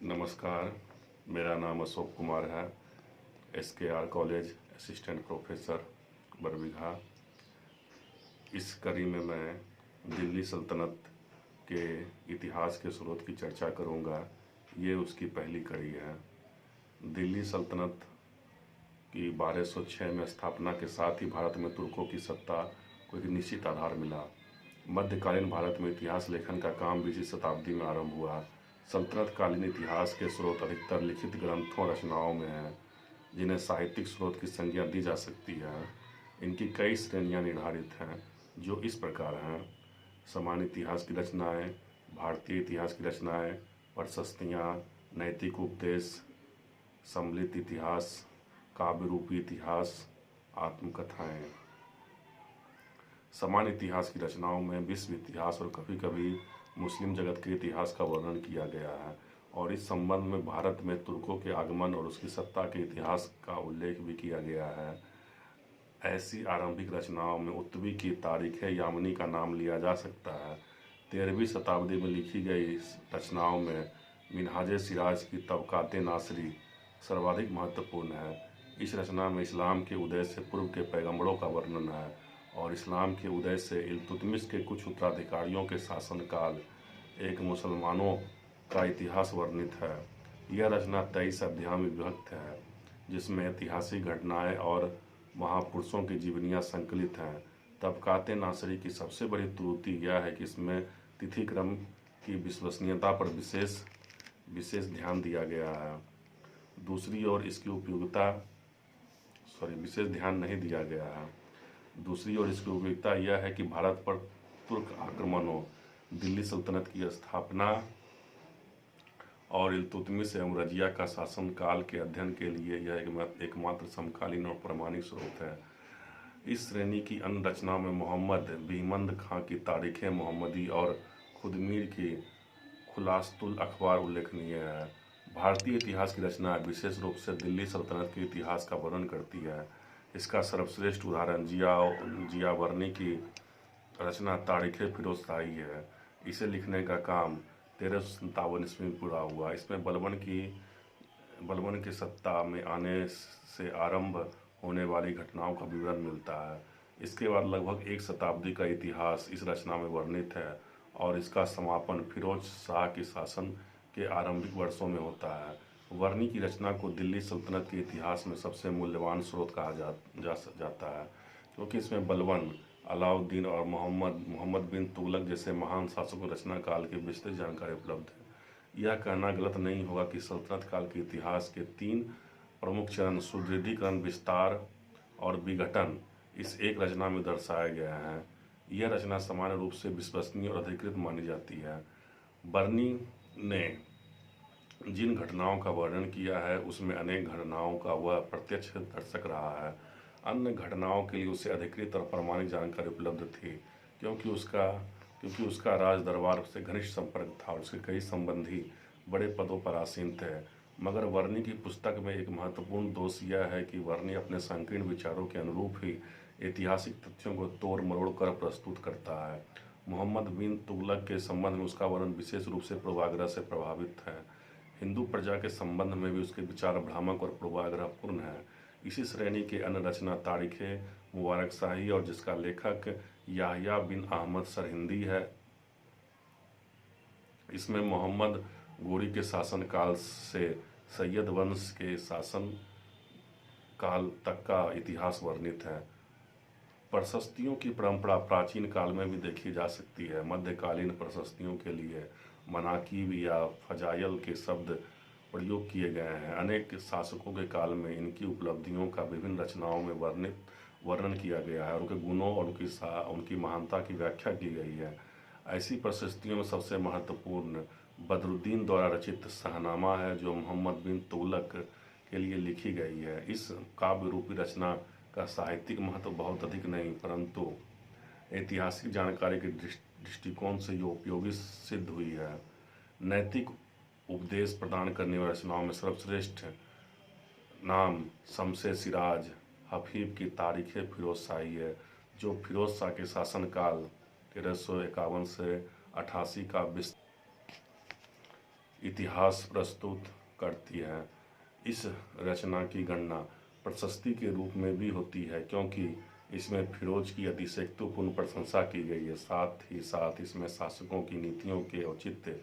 नमस्कार, मेरा नाम अशोक कुमार है। SKR college assistant professor Barbigha. इस कड़ी में मैं दिल्ली सल्तनत के इतिहास के स्रोत की चर्चा करूंगा। ये उसकी पहली कड़ी है। दिल्ली सल्तनत की 1206 में स्थापना के साथ ही भारत में तुर्कों की सत्ता को एक निश्चित आधार मिला। मध्यकालीन भारत में इतिहास लेखन का काम 20वीं शताब्दी में आरंभ हुआ। सल्तनत कालीन इतिहास के स्रोत अधिकतर लिखित ग्रंथों रचनाओं में हैं, जिन्हें साहित्यिक स्रोत की संज्ञा दी जा सकती है। इनकी कई श्रेणियां निर्धारित हैं, जो इस प्रकार हैं: सामान्य इतिहास की रचनाएं, भारतीय इतिहास की रचनाएं, प्रशस्तियाँ, नैतिक उपदेश, सम्मिलित इतिहास, काव्य रूपी इतिहास, आत्मकथाएं। सामान्य इतिहास की रचनाओं में विश्व इतिहास और कभी कभी मुस्लिम जगत के इतिहास का वर्णन किया गया है, और इस संबंध में भारत में तुर्कों के आगमन और उसकी सत्ता के इतिहास का उल्लेख भी किया गया है। ऐसी आरंभिक रचनाओं में उत्तवी की तारीख यामनी का नाम लिया जा सकता है। 13वीं शताब्दी में लिखी गई रचनाओं में मिनहाज सिराज की तबकात नासरी सर्वाधिक महत्वपूर्ण है। इस रचना में इस्लाम के उदय से पूर्व के पैगंबरों का वर्णन है और इस्लाम के उदय से इल्तुतमिश के कुछ उत्तराधिकारियों के शासनकाल एक मुसलमानों का इतिहास वर्णित है। यह रचना 23 अध्यायों में विभक्त है, जिसमें ऐतिहासिक घटनाएं और महापुरुषों की जीवनियाँ संकलित हैं। तबकात नासरी की सबसे बड़ी त्रुटि यह है कि इसमें तिथि क्रम की विश्वसनीयता पर विशेष ध्यान दिया गया है। दूसरी ओर इसकी विशेष ध्यान नहीं दिया गया है। दूसरी ओर इसकी उपयोगिता यह है कि भारत पर तुर्क आक्रमणों, दिल्ली सल्तनत की स्थापना और इल्तुतमिश एवं रजिया का शासनकाल के अध्ययन के लिए यह एकमात्र समकालीन और प्रमाणिक स्रोत है। इस श्रेणी की अन्य रचनाओं में मोहम्मद बीमंद खां की तारीख़ मोहम्मदी और खुदमीर की खुलासतुल अखबार उल्लेखनीय है। भारतीय इतिहास की रचना विशेष रूप से दिल्ली सल्तनत के इतिहास का वर्णन करती है। इसका सर्वश्रेष्ठ उदाहरण जियावर्नी की रचना तारीख़ फिरोजशाही है। इसे लिखने का काम 1357 ईस्वी में पूरा हुआ। इसमें बलबन की सत्ता में आने से आरंभ होने वाली घटनाओं का विवरण मिलता है। इसके बाद लगभग एक शताब्दी का इतिहास इस रचना में वर्णित है और इसका समापन फिरोज शाह के शासन के आरंभिक वर्षों में होता है। वर्णी की रचना को दिल्ली सल्तनत के इतिहास में सबसे मूल्यवान स्रोत कहा जाता है, क्योंकि इसमें बलबन, अलाउद्दीन और मोहम्मद बिन तुगलक जैसे महान शासकों रचना काल की विस्तृत जानकारी उपलब्ध है। यह कहना गलत नहीं होगा कि सल्तनत काल के इतिहास के 3 प्रमुख चरण सुदृढ़ीकरण, विस्तार और विघटन इस एक रचना में दर्शाए गए हैं। यह रचना सामान्य रूप से विश्वसनीय और अधिकृत मानी जाती है। बर्नी ने जिन घटनाओं का वर्णन किया है, उसमें अनेक घटनाओं का वह प्रत्यक्ष दर्शक रहा है। अन्य घटनाओं के लिए उसे अधिकृत और प्रामाणिक जानकारी उपलब्ध थी, क्योंकि उसका राज दरबार से घनिष्ठ संपर्क था और उसके कई संबंधी बड़े पदों पर आसीन थे। मगर वर्णी की पुस्तक में एक महत्वपूर्ण दोष यह है कि वर्णी अपने संकीर्ण विचारों के अनुरूप ही ऐतिहासिक तथ्यों को तोड़ मरोड़ कर प्रस्तुत करता है। मोहम्मद बिन तुगलक के संबंध में उसका वर्णन विशेष रूप से पूर्वाग्रह से प्रभावित है। हिंदू प्रजा के संबंध में भी उसके विचार भ्रामक और पूर्वाग्रहपूर्ण है। इसी श्रेणी के अन्य रचना तारीख़ मुबारक शाही और जिसका लेखक याह्या बिन अहमद सरहिंदी है। इसमें मोहम्मद गोरी के शासन काल से सैयद वंश के शासन काल तक का इतिहास वर्णित है। प्रशस्तियों की परंपरा प्राचीन काल में भी देखी जा सकती है। मध्यकालीन प्रशस्तियों के लिए मनाकीब या फजायल के शब्द प्रयोग किए गए हैं। अनेक शासकों के काल में इनकी उपलब्धियों का विभिन्न रचनाओं में वर्णन किया गया है और उनके गुणों और उनकी महानता की व्याख्या की गई है। ऐसी प्रशस्तियों में सबसे महत्वपूर्ण बदरुद्दीन द्वारा रचित शाहनामा है, जो मोहम्मद बिन तुगलक के लिए लिखी गई है। इस काव्य रूपी रचना का साहित्यिक महत्व बहुत अधिक नहीं, परंतु ऐतिहासिक जानकारी के दृष्टिकोण से ये उपयोगी सिद्ध हुई है। नैतिक उपदेश प्रदान करने वाली रचनाओं में सर्वश्रेष्ठ नाम शम्स-ए सिराज हफीफ की तारीख़ फिरोजशाही है, जो फिरोज शाह के शासनकाल 1351 से 88 का इतिहास प्रस्तुत करती है। इस रचना की गणना प्रशस्ति के रूप में भी होती है, क्योंकि इसमें फिरोज की अतिशयोक्तिपूर्ण प्रशंसा की गई है। साथ ही साथ इसमें शासकों की नीतियों के औचित्य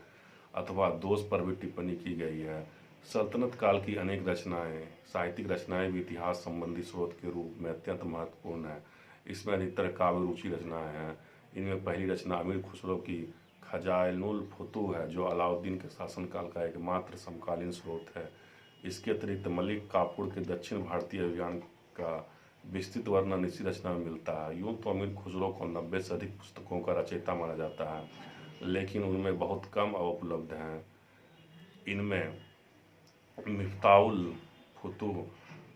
अथवा दोष पर भी टिप्पणी की गई है। सल्तनत काल की अनेक रचनाएं, साहित्यिक रचनाएं भी इतिहास संबंधी स्रोत के रूप में अत्यंत महत्वपूर्ण है। इसमें अधिकतर काव्य रुचि रचनाएं हैं। इनमें पहली रचना अमीर खुसरो की खजाइनुल फुतूह है, जो अलाउद्दीन के शासनकाल का एकमात्र समकालीन स्रोत है। इसके अतिरिक्त मलिक काफूर के दक्षिण भारतीय अभियान का विस्तृत वर्णन इसी रचना में मिलता है। यूं तो अमीर खुसरो को 90 से अधिक पुस्तकों का रचयिता माना जाता है, लेकिन उनमें बहुत कम उपलब्ध हैं। इनमें मिफ्ताहुल फुतूह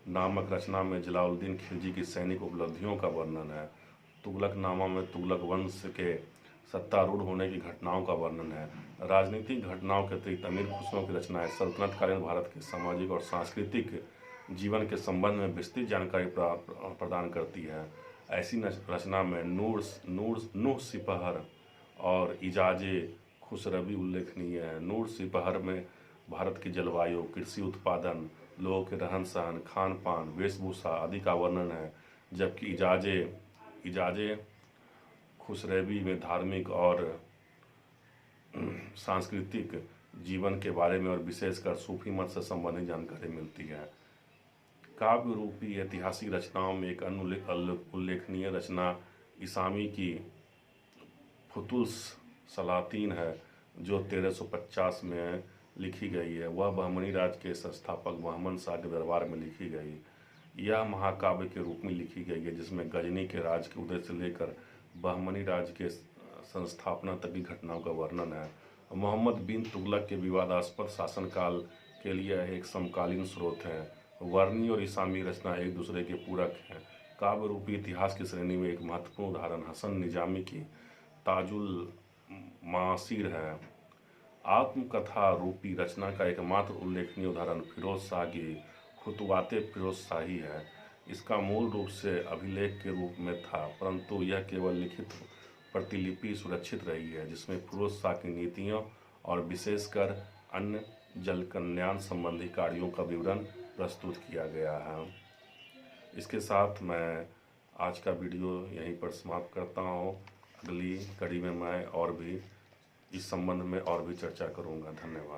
नामक रचना में जलालुद्दीन खिलजी की सैनिक उपलब्धियों का वर्णन है। तुगलकनामा में तुगलक वंश के सत्तारूढ़ होने की घटनाओं का वर्णन है। राजनीतिक घटनाओं के अतिरिक्त अमीर खुसरो की रचनाएं सल्तनतकालीन भारत के सामाजिक और सांस्कृतिक जीवन के संबंध में विस्तृत जानकारी प्रदान करती है। ऐसी रचना में नूर सिपहर और इजाजे खुसरवी उल्लेखनीय है। नूर सिपहर में भारत की जलवायु, कृषि उत्पादन, लोगों के रहन सहन, खान पान, वेशभूषा आदि का वर्णन है, जबकि इजाजे खुसरवी में धार्मिक और सांस्कृतिक जीवन के बारे में और विशेषकर सूफी मत से संबंधित जानकारी मिलती है। काव्य रूपी ऐतिहासिक रचनाओं में एक अन्य उल्लेखनीय रचना इसामी की फुतुल्स सलातीन है, जो 1350 में लिखी गई है। वह बहमनी राज के संस्थापक बहमन शाह के दरबार में लिखी गई। यह महाकाव्य के रूप में लिखी गई है, जिसमें गजनी के राज के उदय से लेकर बहमनी राज के संस्थापना तक की घटनाओं का वर्णन है। मोहम्मद बिन तुगलक के विवादास्पद शासनकाल के लिए एक समकालीन स्रोत है। वर्णी और इसामी रचना एक दूसरे के पूरक हैं। काव्य रूपी इतिहास की श्रेणी में एक महत्वपूर्ण उदाहरण हसन निजामी की ताजुल मासीर है। आत्मकथा रूपी रचना का एकमात्र उल्लेखनीय उदाहरण फिरोज शाह की खुतवाते फिरोज शाही है। इसका मूल रूप से अभिलेख के रूप में था, परंतु यह केवल लिखित प्रतिलिपि सुरक्षित रही है, जिसमें फिरोज शाह की नीतियों और विशेषकर अन्य जल कल्याण संबंधी कार्यों का विवरण प्रस्तुत किया गया है। इसके साथ मैं आज का वीडियो यहीं पर समाप्त करता हूँ। अगली कड़ी में मैं और भी इस संबंध में और भी चर्चा करूँगा। धन्यवाद।